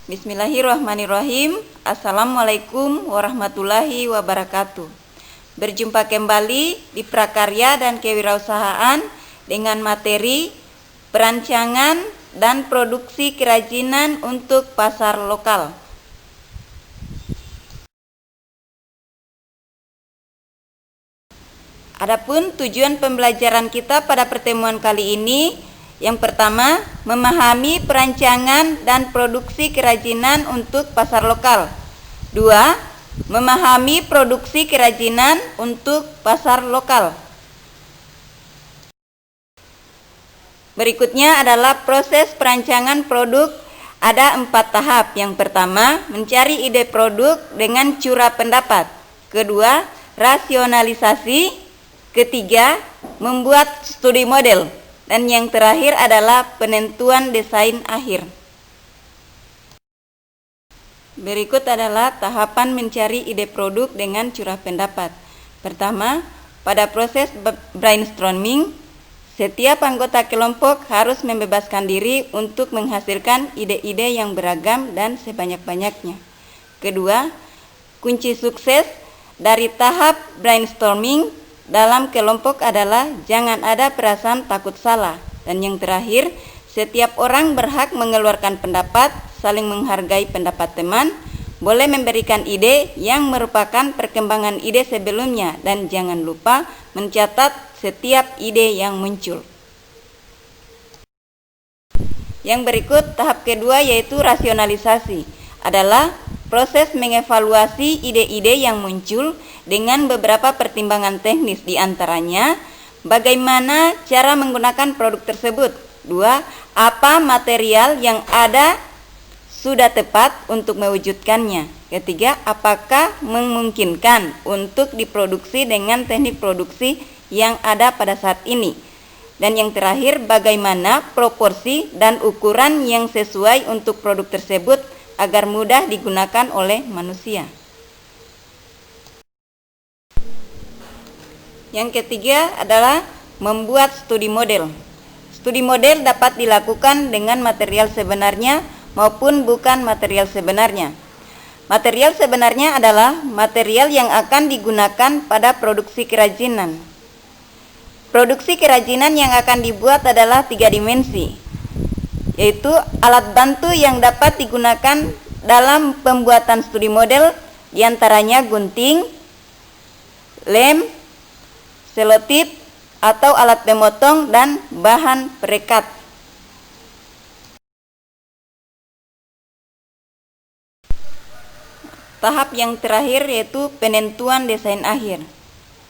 Bismillahirrahmanirrahim. Assalamualaikum warahmatullahi wabarakatuh. Berjumpa kembali di Prakarya dan Kewirausahaan dengan materi perancangan dan produksi kerajinan untuk pasar lokal. Adapun tujuan pembelajaran kita pada pertemuan kali ini, yang pertama, memahami perancangan dan produksi kerajinan untuk pasar lokal. 2. Memahami produksi kerajinan untuk pasar lokal. Berikutnya adalah proses perancangan produk. Ada 4 tahap. Yang pertama, mencari ide produk dengan curah pendapat. Kedua, rasionalisasi. Ketiga, membuat studi model. Dan yang terakhir adalah penentuan desain akhir. Berikut adalah tahapan mencari ide produk dengan curah pendapat. Pertama, pada proses brainstorming, setiap anggota kelompok harus membebaskan diri untuk menghasilkan ide-ide yang beragam dan sebanyak-banyaknya. Kedua, kunci sukses dari tahap brainstorming dalam kelompok adalah jangan ada perasaan takut salah. Dan yang terakhir, setiap orang berhak mengeluarkan pendapat, saling menghargai pendapat teman, boleh memberikan ide yang merupakan perkembangan ide sebelumnya, dan jangan lupa mencatat setiap ide yang muncul. Yang berikut tahap kedua yaitu rasionalisasi, adalah proses mengevaluasi ide-ide yang muncul dengan beberapa pertimbangan teknis, diantaranya bagaimana cara menggunakan produk tersebut. 2. Apa material yang ada sudah tepat untuk mewujudkannya. Ketiga, apakah memungkinkan untuk diproduksi dengan teknik produksi yang ada pada saat ini. Dan yang terakhir, bagaimana proporsi dan ukuran yang sesuai untuk produk tersebut agar mudah digunakan oleh manusia. Yang ketiga adalah membuat studi model. Studi model dapat dilakukan dengan material sebenarnya maupun bukan material sebenarnya. Material sebenarnya adalah material yang akan digunakan pada produksi kerajinan. Produksi kerajinan yang akan dibuat adalah 3 dimensi, yaitu alat bantu yang dapat digunakan dalam pembuatan studi model, diantaranya gunting, lem, selotip atau alat pemotong, dan bahan perekat. Tahap yang terakhir yaitu penentuan desain akhir.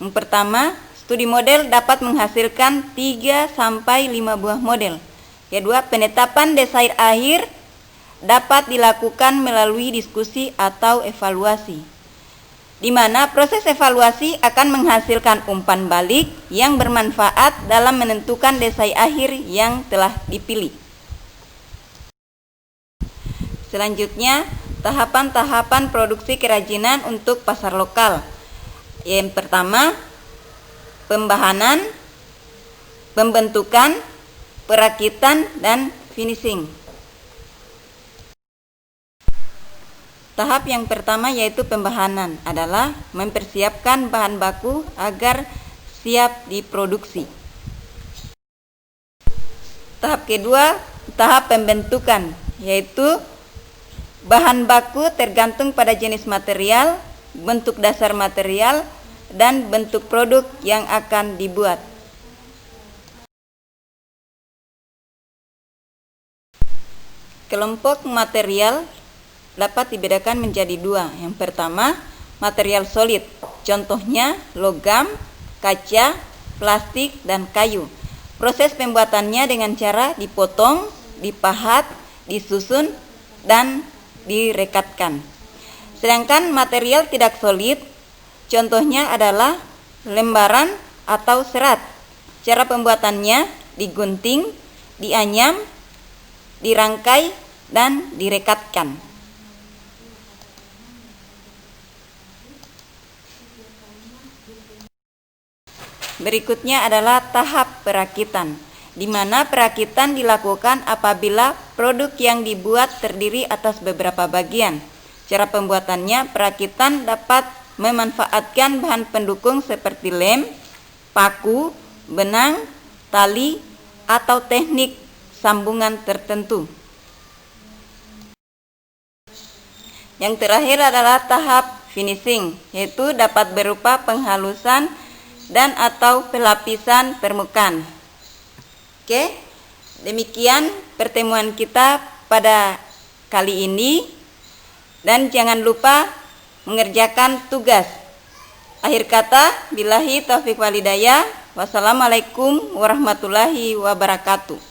Yang pertama, studi model dapat menghasilkan 3-5 buah model. Kedua, penetapan desain akhir dapat dilakukan melalui diskusi atau evaluasi, di mana proses evaluasi akan menghasilkan umpan balik yang bermanfaat dalam menentukan desain akhir yang telah dipilih. Selanjutnya, tahapan-tahapan produksi kerajinan untuk pasar lokal. Yang pertama, pembahanan, pembentukan, perakitan, dan finishing. Tahap yang pertama yaitu pembahanan, adalah mempersiapkan bahan baku agar siap diproduksi. Tahap kedua, tahap pembentukan, yaitu bahan baku tergantung pada jenis material, bentuk dasar material, dan bentuk produk yang akan dibuat. Kelompok material dapat dibedakan menjadi 2. Yang pertama, material solid, contohnya logam, kaca, plastik, dan kayu. Proses pembuatannya dengan cara dipotong, dipahat, disusun, dan direkatkan. Sedangkan material tidak solid, contohnya adalah lembaran atau serat. Cara pembuatannya digunting, dianyam, dirangkai, dan direkatkan. Berikutnya adalah tahap perakitan, di mana perakitan dilakukan apabila produk yang dibuat terdiri atas beberapa bagian. Cara pembuatannya, perakitan dapat memanfaatkan bahan pendukung seperti lem, paku, benang, tali, atau teknik sambungan tertentu. Yang terakhir adalah tahap finishing, yaitu dapat berupa penghalusan dan atau pelapisan permukaan. Oke, demikian pertemuan kita pada kali ini, dan jangan lupa mengerjakan tugas. Akhir kata, billahi taufiq walhidayah. Wassalamualaikum warahmatullahi wabarakatuh.